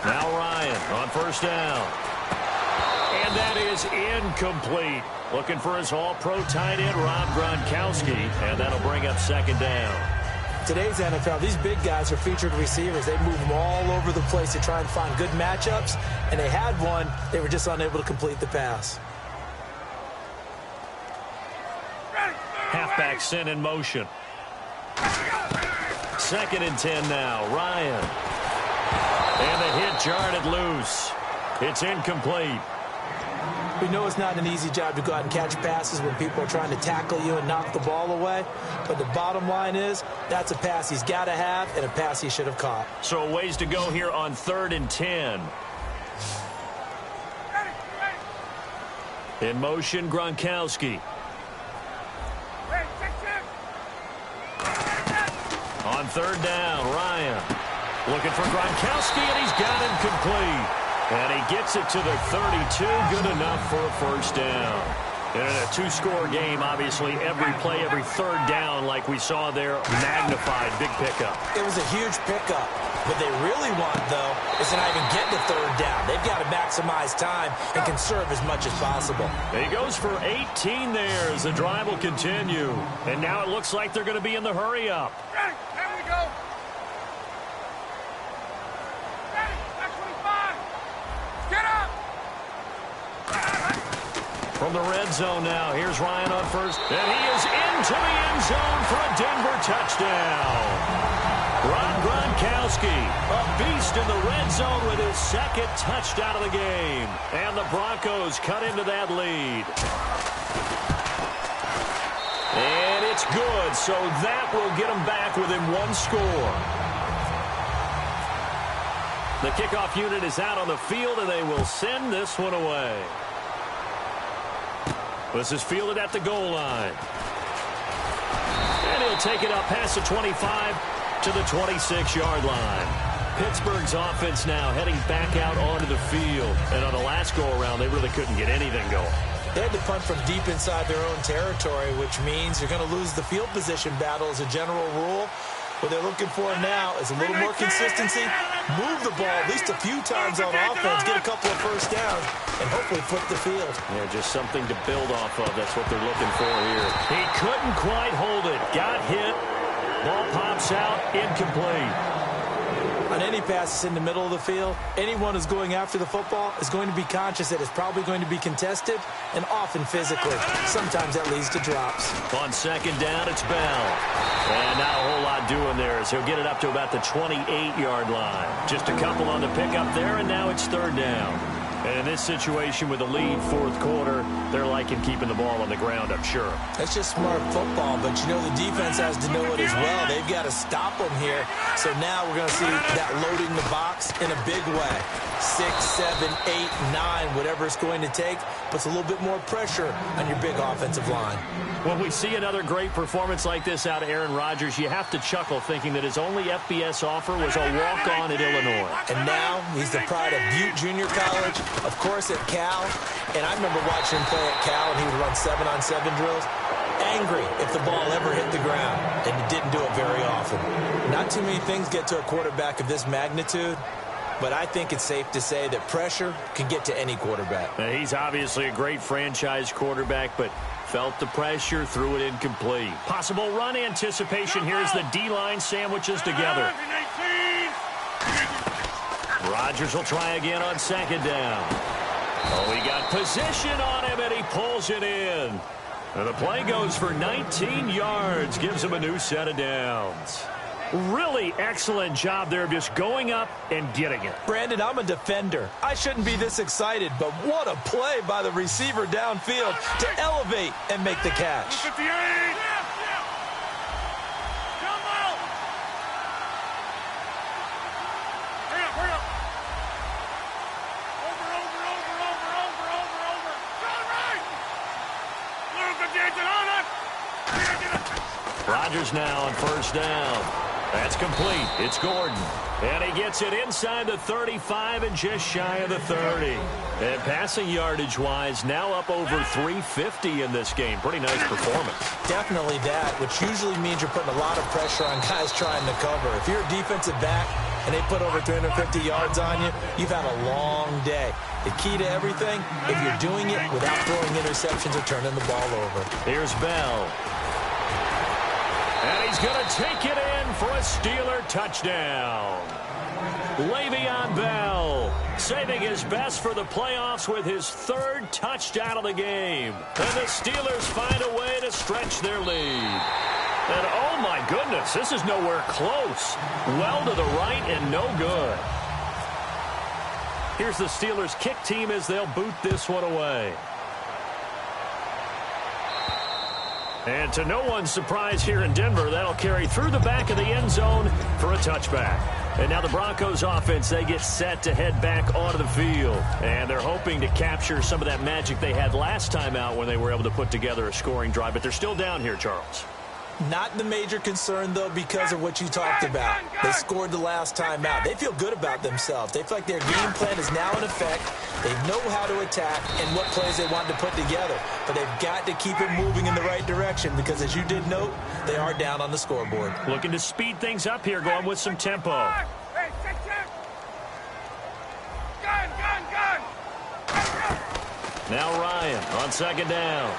Now Ryan on first down. And that is incomplete. Looking for his all-pro tight end, Rob Gronkowski, and that'll bring up second down. Today's NFL, these big guys are featured receivers. They move them all over the place to try and find good matchups, and they had one. They were just unable to complete the pass. Halfback sent in motion. 2nd and 10 now. Ryan. And the hit jarred it loose. It's incomplete. We know it's not an easy job to go out and catch passes when people are trying to tackle you and knock the ball away. But the bottom line is, that's a pass he's got to have and a pass he should have caught. So a ways to go here on 3rd and 10. In motion, Gronkowski. On 3rd down, Ryan. Looking for Gronkowski, and he's got him complete. And he gets it to the 32, good enough for a first down. And in a 2-score game, obviously, every play, every 3rd down, like we saw there, magnified, big pickup. It was a huge pickup. What they really want, though, is to not even get to 3rd down. They've got to maximize time and conserve as much as possible. He goes for 18 there as the drive will continue. And now it looks like they're going to be in the hurry-up. Ready, there we go. Ready, that's 25. Get up. From the red zone now, here's Ryan on first. And he is into the end zone for a Denver touchdown. Rob Gronkowski, a beast in the red zone with his 2nd touchdown of the game. And the Broncos cut into that lead. And it's good, so that will get them back within 1 score. The kickoff unit is out on the field, and they will send this one away. This is fielded at the goal line. And he'll take it up past the 25 to the 26-yard line. Pittsburgh's offense now heading back out onto the field. And on the last go-around, they really couldn't get anything going. They had to punt from deep inside their own territory, which means you're going to lose the field position battle as a general rule. What they're looking for now is a little more consistency, move the ball at least a few times on offense, get a couple of first downs, and hopefully flip the field. Yeah, just something to build off of. That's what they're looking for here. He couldn't quite hold it. Got hit. Ball pops out. Incomplete. On any passes in the middle of the field, anyone who's going after the football is going to be conscious that it's probably going to be contested and often physically. Sometimes that leads to drops. On 2nd down, it's Bell. And not a whole lot doing there as he'll get it up to about the 28-yard line. Just a couple on the pickup there, and now it's 3rd down. And in this situation with the lead 4th quarter, they're liking keeping the ball on the ground, I'm sure. That's just smart football, but you know the defense has to know it as well. They've got to stop them here. So now we're going to see that loading the box in a big way. 6, 7, 8, 9, whatever it's going to take, puts a little bit more pressure on your big offensive line. When we see another great performance like this out of Aaron Rodgers, you have to chuckle thinking that his only FBS offer was a walk-on at Illinois. And now he's the pride of Butte Junior College, of course at Cal. And I remember watching him play at Cal, and he would run 7-on-7 drills. Angry if the ball ever hit the ground, and he didn't do it very often. Not too many things get to a quarterback of this magnitude, but I think it's safe to say that pressure can get to any quarterback. He's obviously a great franchise quarterback, but felt the pressure, threw it incomplete. Possible run anticipation. Here's the D-line sandwiches together. Rodgers will try again on second down. Oh, he got position on him, and he pulls it in. And the play goes for 19 yards, gives him a new set of downs. Really excellent job there of just going up and getting it. Brandon, I'm a defender. I shouldn't be this excited, but what a play by the receiver downfield to elevate and make the catch. 58. Rodgers now on first down. That's complete. It's Gordon. And he gets it inside the 35 and just shy of the 30. And passing yardage-wise, now up over 350 in this game. Pretty nice performance. Definitely that, which usually means you're putting a lot of pressure on guys trying to cover. If you're a defensive back and they put over 350 yards on you, you've had a long day. The key to everything, if you're doing it without throwing interceptions or turning the ball over. Here's Bell. And he's going to take it in for a Steeler touchdown. Le'Veon Bell saving his best for the playoffs with his third touchdown of the game. And the Steelers find a way to stretch their lead. And oh my goodness, this is nowhere close. Well to the right and no good. Here's the Steelers kick team as they'll boot this one away. And to no one's surprise here in Denver, that'll carry through the back of the end zone for a touchback. And now the Broncos offense, they get set to head back onto the field. And they're hoping to capture some of that magic they had last time out when they were able to put together a scoring drive. But they're still down here, Charles. Not the major concern, though, because of what you talked about. They scored the last time out. They feel good about themselves. They feel like their game plan is now in effect. They know how to attack and what plays they want to put together. But they've got to keep it moving in the right direction because, as you did note, they are down on the scoreboard. Looking to speed things up here, going with some tempo. Hey, check. Gun. Now Ryan on second down.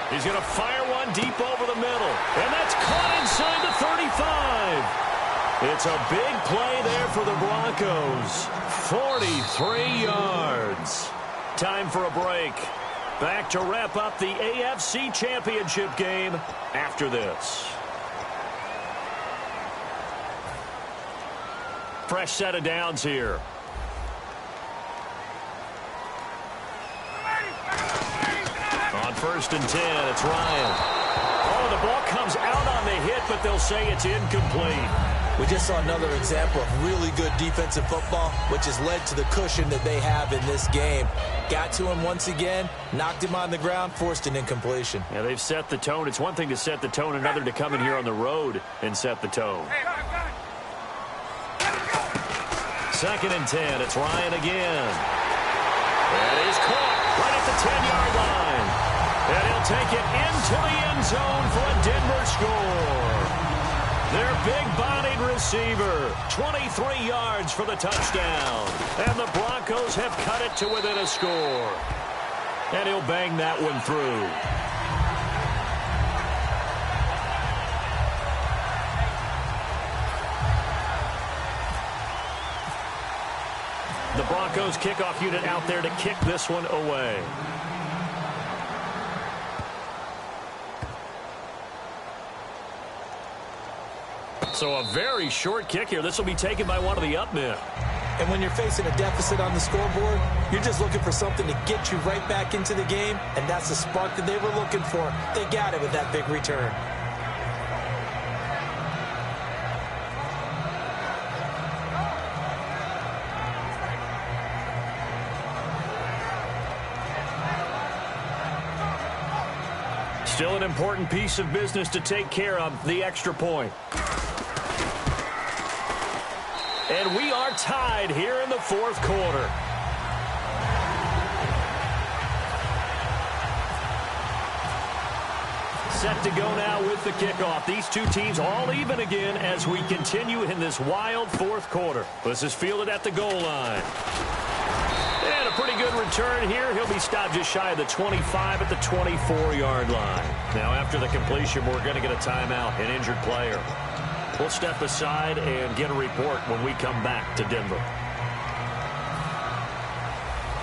He's going to fire one deep over the middle. And that's caught inside the 35. It's a big play there for the Broncos. 43 yards. Time for a break. Back to wrap up the AFC Championship game after this. Fresh set of downs here. On first and 10, it's Ryan. Oh, the ball comes out on the hit, but they'll say it's incomplete. We just saw another example of really good defensive football, which has led to the cushion that they have in this game. Got to him once again, knocked him on the ground, forced an incompletion. Yeah, they've set the tone. It's one thing to set the tone, another to come in here on the road and set the tone. Second and 10, it's Ryan again. And he's caught right at the 10-yard line. And he'll take it into the end zone for a Denver score. Their big-bodied receiver, 23 yards for the touchdown. And the Broncos have cut it to within a score. And he'll bang that one through. The Broncos kickoff unit out there to kick this one away. So a very short kick here. This will be taken by one of the up men. And when you're facing a deficit on the scoreboard, you're just looking for something to get you right back into the game, and that's the spark that they were looking for. They got it with that big return. Still an important piece of business to take care of, the extra point. And we are tied here in the fourth quarter. set to go now with the kickoff. These two teams all even again as we continue in this wild fourth quarter. This is fielded at the goal line. And a pretty good return here. He'll be stopped just shy of the 25 at the 24-yard line. Now, after the completion, we're going to get a timeout, an injured player. We'll step aside and get a report when we come back to Denver.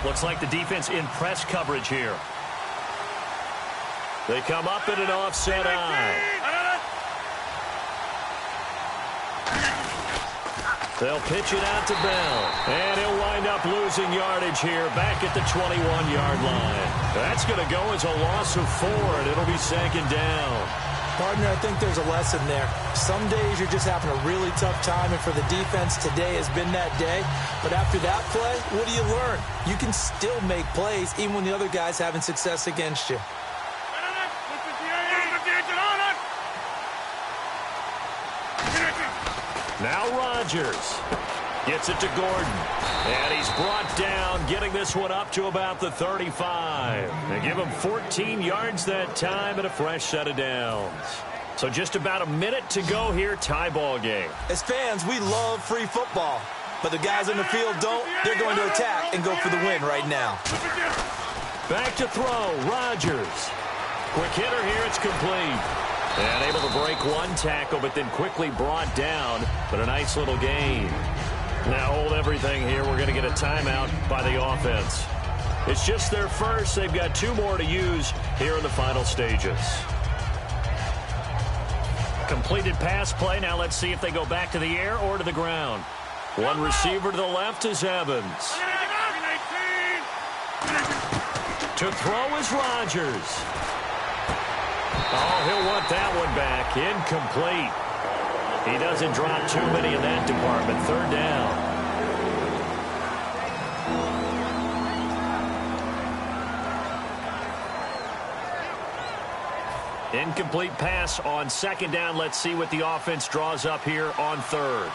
Looks like the defense in press coverage here. They come up in an offset eye. They'll pitch it out to Bell. And he'll wind up losing yardage here back at the 21-yard line. That's going to go as a loss of 4, and it'll be second down. Partner, I think there's a lesson there. Some days you're just having a really tough time, and for the defense, today has been that day. But after that play, what do you learn? You can still make plays even when the other guy's having success against you. Now Rodgers gets it to Gordon. And he's brought down, getting this one up to about the 35. They give him 14 yards that time and a fresh set of downs. So just about a minute to go here, tie ball game. As fans, we love free football. But the guys in the field don't. They're going to attack and go for the win right now. Back to throw, Rodgers. Quick hitter here, it's complete. And able to break one tackle, but then quickly brought down. But a nice little gain. Now hold everything here. We're going to get a timeout by the offense. It's just their first. They've got 2 more to use here in the final stages. Completed pass play. Now let's see if they go back to the air or to the ground. One receiver to the left is Evans. To throw is Rodgers. Oh, he'll want that one back. Incomplete. He doesn't drop too many in that department. Third down. Incomplete pass on second down. Let's see what the offense draws up here on third.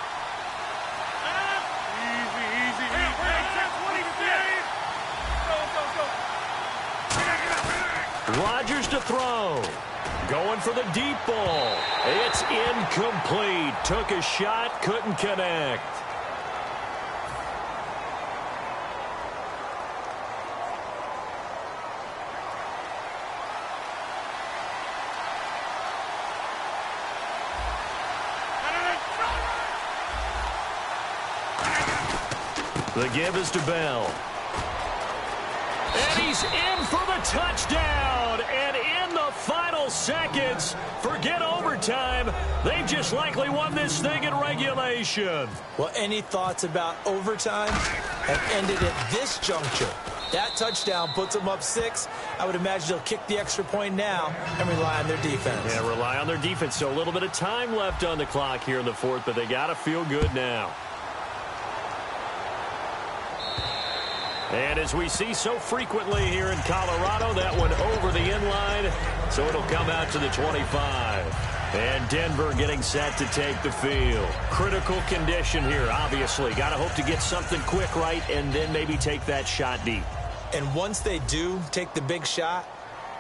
Rodgers to throw. Going for the deep ball. It's incomplete. Took a shot, couldn't connect. The give is to Bell. And he's in for the touchdown. And in the final seconds, forget overtime. They've just likely won this thing in regulation. Well, any thoughts about overtime have ended at this juncture. That touchdown puts them up 6. I would imagine they'll kick the extra point now and rely on their defense. Yeah, rely on their defense. So a little bit of time left on the clock here in the fourth, but they got to feel good now. And as we see so frequently here in Colorado, that one over the end line, so it'll come out to the 25. And Denver getting set to take the field. Critical condition here, obviously. Got to hope to get something quick right and then maybe take that shot deep. And once they do take the big shot,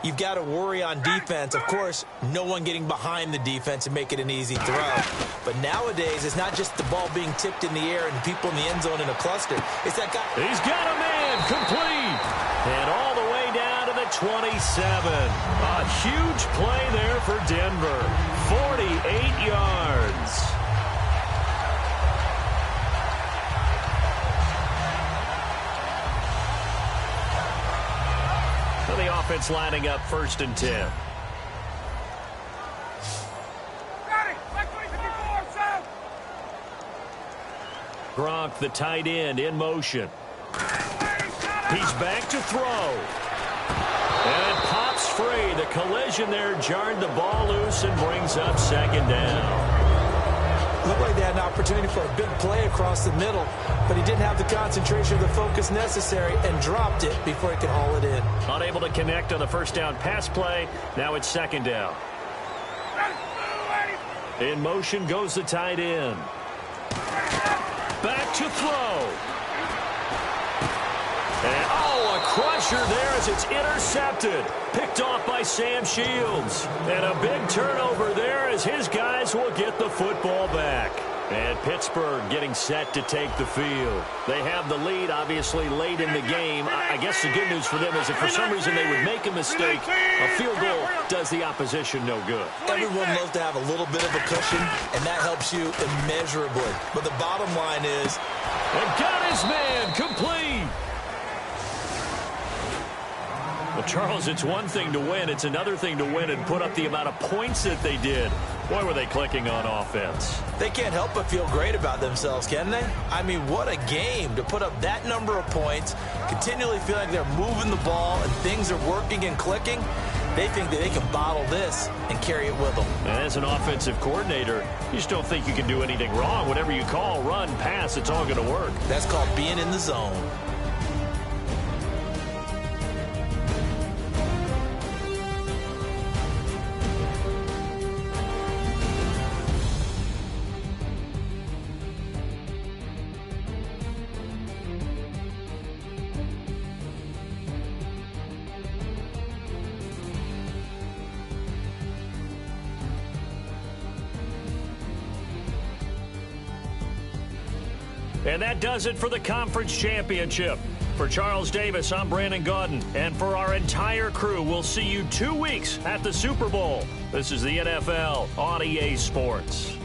you've got to worry on defense. Of course, no one getting behind the defense and make it an easy throw. But nowadays, it's not just the ball being tipped in the air and people in the end zone in a cluster. It's that guy. He's got a man complete. And all the way down to the 27. A huge play there for Denver. 48 yards. So the offense lining up 1st and 10. Gronk, the tight end, in motion. He's back to throw. And it pops free. The collision there jarred the ball loose and brings up 2nd down. Looked like they had an opportunity for a big play across the middle, but he didn't have the concentration or the focus necessary and dropped it before he could haul it in. Unable to connect on the first down pass play. Now it's 2nd down. In motion goes the tight end. Back to throw. And, a pressure there as it's intercepted. Picked off by Sam Shields. And a big turnover there as his guys will get the football back. And Pittsburgh getting set to take the field. They have the lead, obviously, late in the game. I guess the good news for them is if for some reason they would make a mistake, a field goal does the opposition no good. Everyone loves to have a little bit of a cushion, and that helps you immeasurably. But the bottom line is... And got his man complete. Well, Charles, it's one thing to win. It's another thing to win and put up the amount of points that they did. Boy, were they clicking on offense. They can't help but feel great about themselves, can they? I mean, what a game to put up that number of points, continually feel like they're moving the ball and things are working and clicking. They think that they can bottle this and carry it with them. And as an offensive coordinator, you just don't think you can do anything wrong. Whatever you call, run, pass, it's all going to work. That's called being in the zone. And that does it for the conference championship. For Charles Davis, I'm Brandon Gaudin. And for our entire crew, we'll see you 2 weeks at the Super Bowl. This is the NFL on EA Sports.